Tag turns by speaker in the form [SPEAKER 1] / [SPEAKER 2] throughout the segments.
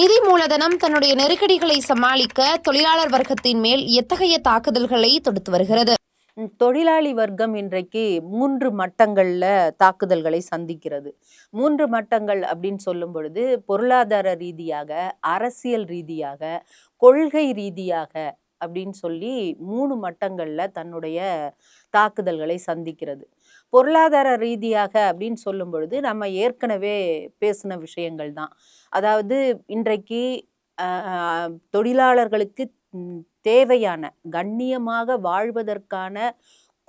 [SPEAKER 1] நிதி மூலதனம் தன்னுடைய நெருக்கடிகளை சமாளிக்க தொழிலாளர் வர்க்கத்தின் மேல் எத்தகைய தாக்குதல்களை தொடுத்து வருகிறது?
[SPEAKER 2] தொழிலாளி வர்க்கம் இன்றைக்கு 3 மட்டங்கள்ல தாக்குதல்களை சந்திக்கிறது. 3 மட்டங்கள் அப்படின்னு சொல்லும் பொழுது, பொருளாதார ரீதியாக, அரசியல் ரீதியாக, கொள்கை ரீதியாக அப்படின்னு சொல்லி 3 மட்டங்கள்ல தன்னுடைய தாக்குதல்களை சந்திக்கிறது. பொருளாதார ரீதியாக அப்படின்னு சொல்லும் பொழுது நம்ம ஏற்கனவே பேசின விஷயங்கள் தான். அதாவது இன்றைக்கு தொழிலாளர்களுக்கு தேவையான கண்ணியமாக வாழ்வதற்கான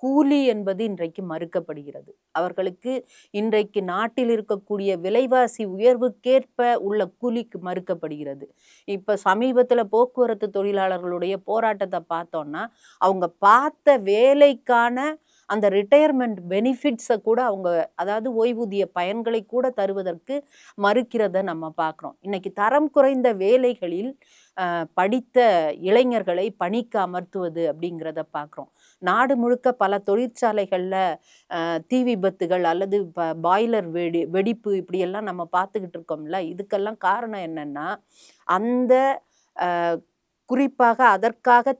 [SPEAKER 2] கூலி என்பது இன்றைக்கு மறுக்கப்படுகிறது. அவர்களுக்கு இன்றைக்கு நாட்டில் இருக்கக்கூடிய விலைவாசி உயர்வுக்கேற்ப உள்ள கூலிக்கு மறுக்கப்படுகிறது. இப்போ சமீபத்தில் போக்குவரத்து தொழிலாளர்களுடைய போராட்டத்தை பார்த்தோம்னா, அவங்க பார்த்த வேலைக்கான அந்த ரிட்டையர்மெண்ட் பெனிஃபிட்ஸை கூட அவங்க, அதாவது ஓய்வூதிய பயன்களை கூட தருவதற்கு மறுக்கிறத நம்ம பார்க்குறோம். இன்னைக்கு தரம் குறைந்த வேலைகளில் படித்த இளைஞர்களை பணிக்கு அமர்த்துவது அப்படிங்கிறத பார்க்குறோம். நாடு முழுக்க பல தொழிற்சாலைகளில் தீ விபத்துகள் அல்லது பாய்லர் வெடிப்பு இப்படியெல்லாம் நம்ம பார்த்துக்கிட்டு இருக்கோம்ல. இதுக்கெல்லாம் காரணம் என்னன்னா, அந்த குறிப்பாக அதற்காக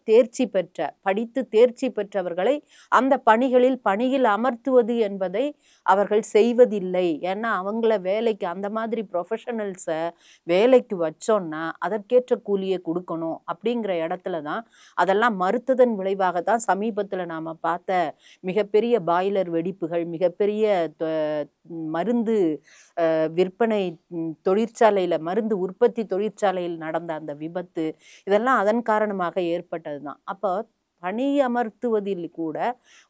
[SPEAKER 2] படித்து தேர்ச்சி பெற்றவர்களை அந்த பணியில் அமர்த்துவது என்பதை அவர்கள் செய்வதில்லை. ஏன்னா அவங்கள வேலைக்கு, அந்த மாதிரி ப்ரொஃபஷனல்ஸை வேலைக்கு வச்சோன்னா அதற்கேற்ற கூலியை கொடுக்கணும் அப்படிங்கிற இடத்துல தான் அதெல்லாம் மறுத்ததன் விளைவாக தான் சமீபத்தில் நாம் பார்த்த மிகப்பெரிய பாய்லர் வெடிப்புகள், மிகப்பெரிய மருந்து விற்பனை தொழிற்சாலையில், மருந்து உற்பத்தி தொழிற்சாலையில் நடந்த அந்த விபத்து, இதெல்லாம் அதன் காரணமாக ஏற்பட்டது தான். அப்போ பணியமர்த்துவதில் கூட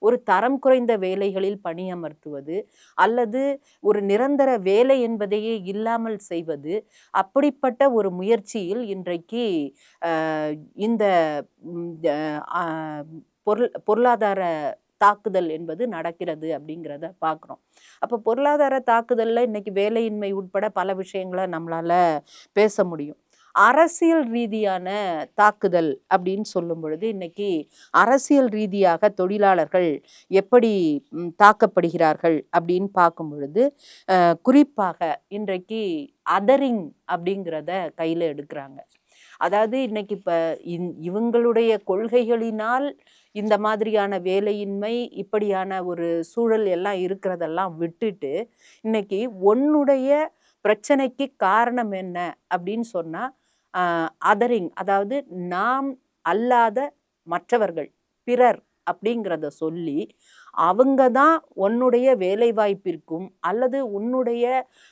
[SPEAKER 2] ஒரு தரம் குறைந்த வேலைகளில் பணியமர்த்துவது அல்லது ஒரு நிரந்தர வேலை என்பதையே இல்லாமல் செய்வது, அப்படிப்பட்ட ஒரு முயற்சியில் இன்றைக்கு இந்த பொருளாதார தாக்குதல் என்பது நடக்கிறது அப்படிங்கிறத பார்க்குறோம். அப்போ பொருளாதார தாக்குதலில் இன்னைக்கு வேலையின்மை உட்பட பல விஷயங்களை நம்மளால பேச முடியும். அரசியல் ரீதியான தாக்குதல் அப்படின்னு சொல்லும் பொழுது, இன்னைக்கு அரசியல் ரீதியாக தொழிலாளர்கள் எப்படி தாக்கப்படுகிறார்கள் அப்படின்னு பார்க்கும் பொழுது, குறிப்பாக இன்றைக்கு அதரிங் அப்படிங்கிறத கையில் எடுக்கிறாங்க. அதாவது இன்னைக்கு இப்போ இவங்களுடைய கொள்கைகளினால் இந்த மாதிரியான வேலையின்மை, இப்படியான ஒரு சூழல் எல்லாம் இருக்கிறதெல்லாம் விட்டுட்டு, இன்னைக்கு உன்னுடைய பிரச்சனைக்கு காரணம் என்ன அப்படின்னு சொன்னா அதரிங், அதாவது நாம் அல்லாத மற்றவர்கள், பிறர் அப்படிங்கிறத சொல்லி அவங்க தான் உன்னுடைய வேலை வாய்ப்பிற்கும் அல்லது உன்னுடைய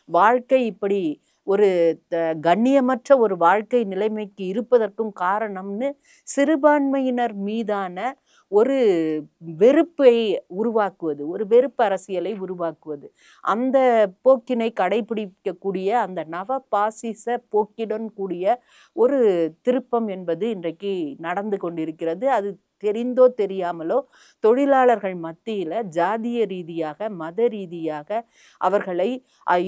[SPEAKER 2] வாழ்க்கை இப்படி ஒரு கண்ணியமற்ற ஒரு வாழ்க்கை நிலைமைக்கு இருப்பதற்கும் காரணம்னு சிறுபான்மையினர் மீதான ஒரு வெறுப்பை உருவாக்குவது, ஒரு வெறுப்பு அரசியலை உருவாக்குவது, அந்த போக்கினை கடைபிடிக்கக்கூடிய அந்த நவ பாசிச போக்கிடன் கூடிய ஒரு திருப்பம் என்பது இன்றைக்கு நடந்து கொண்டிருக்கிறது. அது தெரிந்தோ தெரியாமலோ தொழிலாளர்கள் மத்தியில் ஜாதிய ரீதியாக, மத ரீதியாக, அவர்களை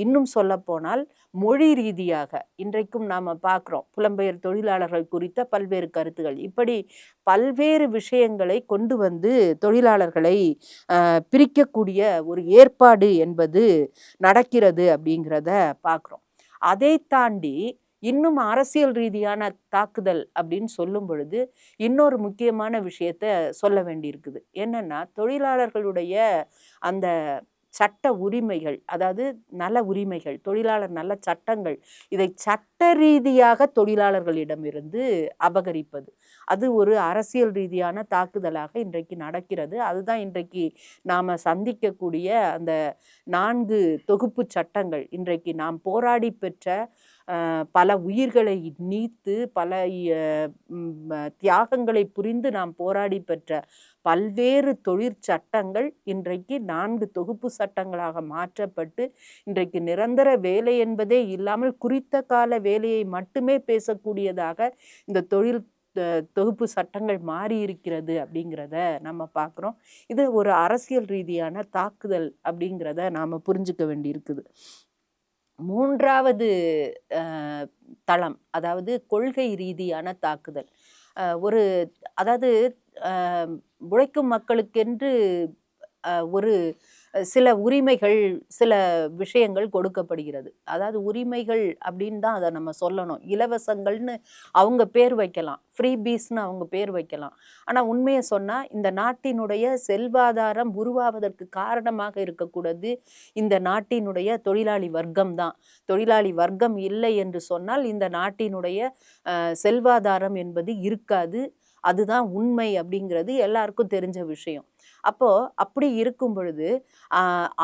[SPEAKER 2] இன்னும் சொல்ல போனால் மொழி ரீதியாக இன்றைக்கும் நாம் பார்க்குறோம். புலம்பெயர் தொழிலாளர்கள் குறித்த பல்வேறு கருத்துகள், இப்படி பல்வேறு விஷயங்களை கொண்டு வந்து தொழிலாளர்களை பிரிக்கக்கூடிய ஒரு ஏற்பாடு என்பது நடக்கிறது அப்படிங்கிறத பார்க்குறோம். அதை தாண்டி இன்னும் அரசியல் ரீதியான தாக்குதல் அப்படின்னு சொல்லும் பொழுது இன்னொரு முக்கியமான விஷயத்த சொல்ல வேண்டியிருக்குது. என்னன்னா, தொழிலாளர்களுடைய அந்த சட்ட உரிமைகள், அதாவது நல உரிமைகள், தொழிலாளர் நல சட்டங்கள், இதை சட்ட ரீதியாக தொழிலாளர்களிடமிருந்து அபகரிப்பது, அது ஒரு அரசியல் ரீதியான தாக்குதலாக இன்றைக்கு நடக்கிறது. அதுதான் இன்றைக்கு நாம் சந்திக்கக்கூடிய அந்த 4 தொகுப்பு சட்டங்கள். இன்றைக்கு நாம் போராடி பெற்ற பல உயிர்களை நீத்து, பல தியாகங்களை புரிந்து நாம் போராடி பெற்ற பல்வேறு தொழிற்சட்டங்கள் இன்றைக்கு 4 தொகுப்பு சட்டங்களாக மாற்றப்பட்டு, இன்றைக்கு நிரந்தர வேலை என்பதே இல்லாமல் குறித்த கால வேலையை மட்டுமே பேசக்கூடியதாக இந்த தொகுப்பு சட்டங்கள் மாறி இருக்கிறது அப்படிங்கிறத நம்ம பார்க்குறோம். இது ஒரு அரசியல் ரீதியான தாக்குதல் அப்படிங்கிறத நாம் புரிஞ்சுக்க வேண்டியிருக்குது. 3வது தளம், அதாவது கொள்கை ரீதியான தாக்குதல். அதாவது உழைக்கும் மக்களுக்கென்று ஒரு சில உரிமைகள், சில விஷயங்கள் கொடுக்கப்படுகிறது. அதாவது உரிமைகள் அப்படின்னு தான் அதை நம்ம சொல்லணும். இலவசங்கள்னு அவங்க பேர் வைக்கலாம், ஃப்ரீபீஸ்னு அவங்க பேர் வைக்கலாம். ஆனால் உண்மையை சொன்னால் இந்த நாட்டினுடைய செல்வாதாரம் உருவாவதற்கு காரணமாக இருக்கக்கூடாது இந்த நாட்டினுடைய தொழிலாளி வர்க்கம் தான். தொழிலாளி வர்க்கம் இல்லை என்று சொன்னால் இந்த நாட்டினுடைய செல்வாதாரம் என்பது இருக்காது. அதுதான் உண்மை அப்படிங்கிறது எல்லாருக்கும் தெரிஞ்ச விஷயம். அப்போ அப்படி இருக்கும் பொழுது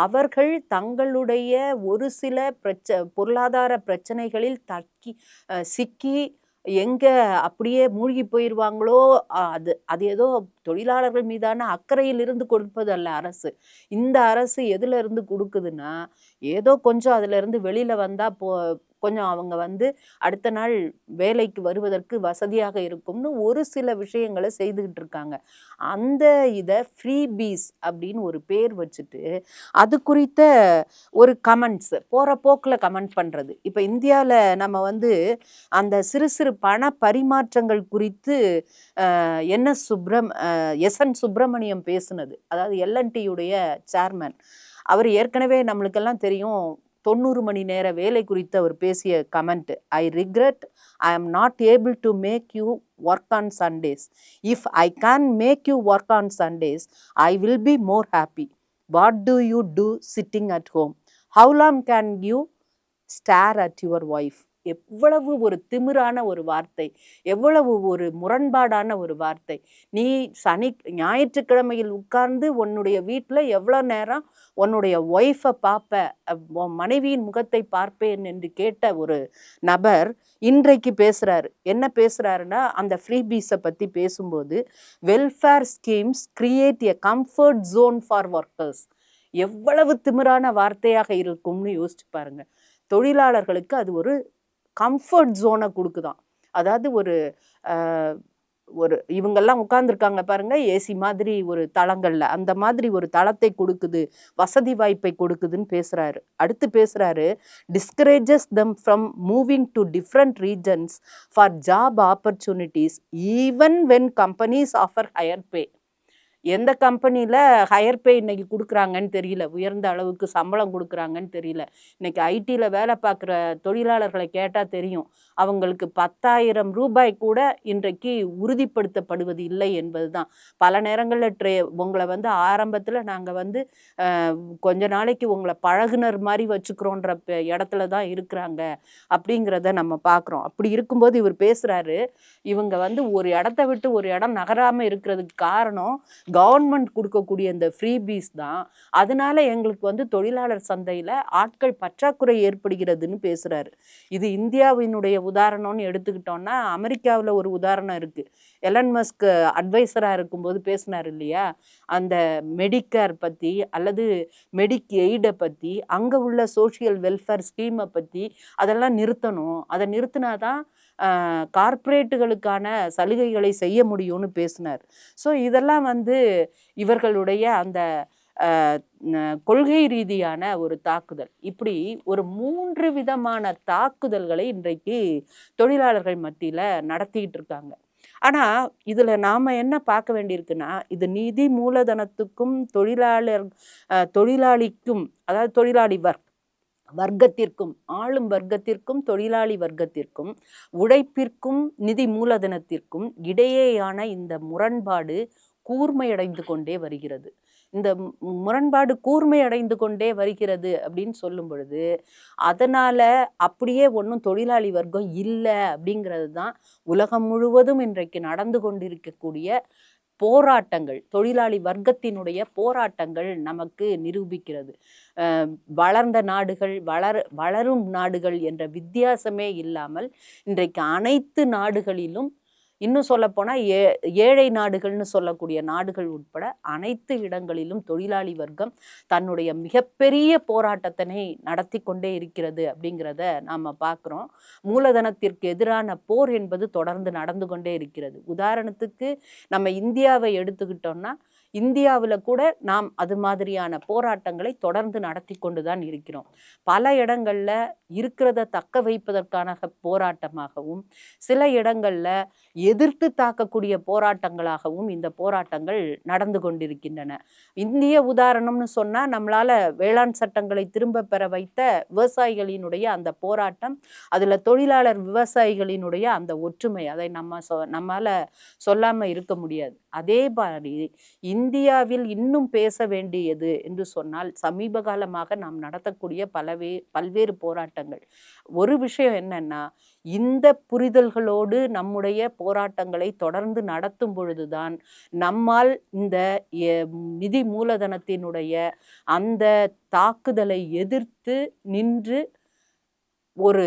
[SPEAKER 2] அவர்கள் தங்களுடைய ஒரு சில பொருளாதார பிரச்சனைகளில் சிக்கி எங்க அப்படியே மூழ்கி போயிடுவாங்களோ, அது அது ஏதோ தொழிலாளர்கள் மீதான அக்கறையில் இருந்து கொடுப்பது அல்ல அரசு. இந்த அரசு எதுல இருந்து கொடுக்குதுன்னா, ஏதோ கொஞ்சம் அதுல இருந்து வெளியில வந்தா கொஞ்சம் அவங்க அடுத்த நாள் வேலைக்கு வருவதற்கு வசதியாக இருக்கும்னு ஒரு சில விஷயங்களை செய்துகிட்டு இருக்காங்க. அந்த இதை ஃப்ரீபீஸ் அப்படின்னு ஒரு பேர் வச்சுட்டு அது குறித்த ஒரு கமெண்ட்ஸ் போகிற போக்கில் கமெண்ட் பண்ணுறது. இப்போ இந்தியாவில் நம்ம அந்த சிறு சிறு பண பரிமாற்றங்கள் குறித்து எஸ்என் சுப்பிரமணியம் பேசுனது, அதாவது எல்என்டியுடைய சேர்மன். அவர் ஏற்கனவே நம்மளுக்கெல்லாம் தெரியும் 90 மணி நேர வேலை குறித்து அவர் பேசிய comment, I regret I am not able to make you work on Sundays. If I can make you work on Sundays, I will be more happy. What do you do sitting at home? How long can you stare at your wife? எவ்வளவு ஒரு திமிரான ஒரு வார்த்தை, எவ்வளவு ஒரு முரண்பாடான ஒரு வார்த்தை. நீ ஞாயிற்றுக்கிழமையில் உட்கார்ந்து உன்னுடைய வீட்டில் எவ்வளோ நேரம் உன்னுடைய ஒய்ஃபை பார்ப்ப, உன் மனைவியின் முகத்தை பார்ப்பேன் என்று கேட்ட ஒரு நபர் இன்றைக்கு பேசுகிறாரு. என்ன பேசுகிறாருன்னா, அந்த ஃப்ரீபீஸை பற்றி பேசும்போது, welfare schemes create a comfort zone for workers. எவ்வளவு திமிரான வார்த்தையாக இருக்கும்னு யோசிச்சு பாருங்க. தொழிலாளர்களுக்கு அது ஒரு கம்ஃபர்ட் ஜோனை கொடுக்குதான். அதாவது ஒரு இவங்கெல்லாம் உட்கார்ந்துருக்காங்க பாருங்க, ஏசி மாதிரி ஒரு தளங்கள்ல, அந்த மாதிரி ஒரு தளத்தை கொடுக்குது, வசதி வாய்ப்பை கொடுக்குதுன்னு பேசுறாரு. அடுத்து பேசுறாரு, discourages them from moving to different regions for job opportunities even when companies offer higher pay. எந்த கம்பெனியில் ஹையர் பே இன்னைக்கு கொடுக்குறாங்கன்னு தெரியல, உயர்ந்த அளவுக்கு சம்பளம் கொடுக்குறாங்கன்னு தெரியல. இன்னைக்கு ஐடியில் வேலை பார்க்குற தொழிலாளர்களை கேட்டால் தெரியும், அவங்களுக்கு 10,000 ரூபாய் கூட இன்றைக்கு உறுதிப்படுத்தப்படுவது இல்லை என்பது தான். பல நேரங்களில் உங்களை ஆரம்பத்தில் நாங்கள் கொஞ்ச நாளைக்கு உங்களை பழகுனர் மாதிரி வச்சுக்கிறோன்ற இடத்துல தான் இருக்கிறாங்க அப்படிங்கிறத நம்ம பார்க்குறோம். அப்படி இருக்கும்போது இவர் பேசுகிறாரு, இவங்க ஒரு இடத்த விட்டு ஒரு இடம் நகராமல் இருக்கிறதுக்கு காரணம் கவர்மெண்ட் கொடுக்கக்கூடிய இந்த ஃப்ரீபீஸ் தான். அதனால எங்களுக்கு தொழிலாளர் சந்தையில் ஆட்கள் பற்றாக்குறை ஏற்படுகிறதுன்னு பேசுகிறாரு. இது இந்தியாவினுடைய உதாரணம்னு எடுத்துக்கிட்டோம்னா, அமெரிக்காவில் ஒரு உதாரணம் இருக்குது. எலன் மஸ்க் அட்வைசராக இருக்கும்போது பேசினார் இல்லையா, அந்த மெடிக்கேர் பற்றி அல்லது மெடிக்கெய்டை பற்றி, அங்கே உள்ள சோஷியல் வெல்ஃபேர் ஸ்கீமை பற்றி, அதெல்லாம் நிறுத்தணும். அதை நிறுத்தினாதான் கார்ப்பரேட்டுகளுக்கான சலுகைகளை செய்ய முடியும்னு பேசினார். ஸோ இதெல்லாம் இவர்களுடைய அந்த கொள்கை ரீதியான ஒரு தாக்குதல். இப்படி ஒரு 3 விதமான தாக்குதல்களை இன்றைக்கு தொழிலாளர்கள் மத்தியில் நடத்திக்கிட்டு இருக்காங்க. ஆனால் இதில் நாம் என்ன பார்க்க வேண்டியிருக்குன்னா, இது நிதி மூலதனத்துக்கும் தொழிலாளிக்கும், அதாவது தொழிலாளி வர்க்கத்திற்கும், ஆளும் வர்க்கத்திற்கும் தொழிலாளி வர்க்கத்திற்கும், உழைப்பிற்கும் நிதி மூலதனத்திற்கும் இடையேயான இந்த முரண்பாடு கூர்மையடைந்து கொண்டே வருகிறது. இந்த முரண்பாடு கூர்மையடைந்து கொண்டே வருகிறது அப்படின்னு சொல்லும் பொழுது, அதனால் அப்படியே ஒன்றும் தொழிலாளி வர்க்கம் இல்லை அப்படிங்கிறது தான் உலகம் முழுவதும் இன்றைக்கு நடந்து கொண்டிருக்கக்கூடிய போராட்டங்கள், தொழிலாளி வர்க்கத்தினுடைய போராட்டங்கள் நமக்கு நிரூபிக்கிறது. வளர்ந்த நாடுகள், வளரும் நாடுகள் என்ற வித்தியாசமே இல்லாமல் இன்றைக்கு அனைத்து நாடுகளிலும், இன்னும் சொல்லப்போனால் ஏழை நாடுகள்னு சொல்லக்கூடிய நாடுகள் உட்பட அனைத்து இடங்களிலும் தொழிலாளி வர்க்கம் தன்னுடைய மிகப்பெரிய போராட்டத்தினை நடத்தி கொண்டே இருக்கிறது அப்படிங்கிறத நாம் பார்க்குறோம். மூலதனத்திற்கு எதிரான போர் என்பது தொடர்ந்து நடந்து கொண்டே இருக்கிறது. உதாரணத்துக்கு நம்ம இந்தியாவை எடுத்துக்கிட்டோம்னா, இந்தியாவில் கூட நாம் அது மாதிரியான போராட்டங்களை தொடர்ந்து நடத்தி கொண்டு தான் இருக்கிறோம். பல இடங்கள்ல இருக்கிறத தக்க வைப்பதற்கான போராட்டமாகவும், சில இடங்கள்ல எதிர்த்து தாக்கக்கூடிய போராட்டங்களாகவும் இந்த போராட்டங்கள் நடந்து கொண்டிருக்கின்றன. இந்திய உதாரணம்னு சொன்னா நம்மளால வேளாண் சட்டங்களை திரும்ப பெற வைத்த விவசாயிகளினுடைய அந்த போராட்டம், அதுல தொழிலாளர் விவசாயிகளினுடைய அந்த ஒற்றுமை, அதை நம்மால சொல்லாம இருக்க முடியாது. அதே மாதிரி இந்தியாவில் இன்னும் பேச வேண்டியது என்று சொன்னால் சமீப காலமாக நாம் நடத்தக்கூடிய பல்வேறு போராட்டங்கள். ஒரு விஷயம் என்னன்னா, இந்த புரிதல்களோடு நம்முடைய போராட்டங்களை தொடர்ந்து நடத்தும் பொழுதுதான் நம்மால் இந்த நிதி மூலதனத்தினுடைய அந்த தாக்குதலை எதிர்த்து நின்று ஒரு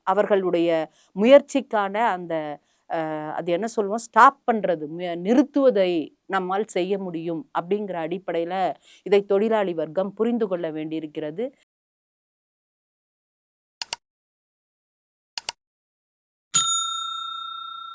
[SPEAKER 2] அவர்களுடைய முயற்சிக்கான அந்த அது என்ன சொல்லுவோம், ஸ்டாப் பண்றது, நிறுத்துவதை நம்மால் செய்ய முடியும் அப்படிங்கிற அடிப்படையில் இதை தொழிலாளி வர்க்கம் புரிந்து கொள்ள வேண்டியிருக்கிறது.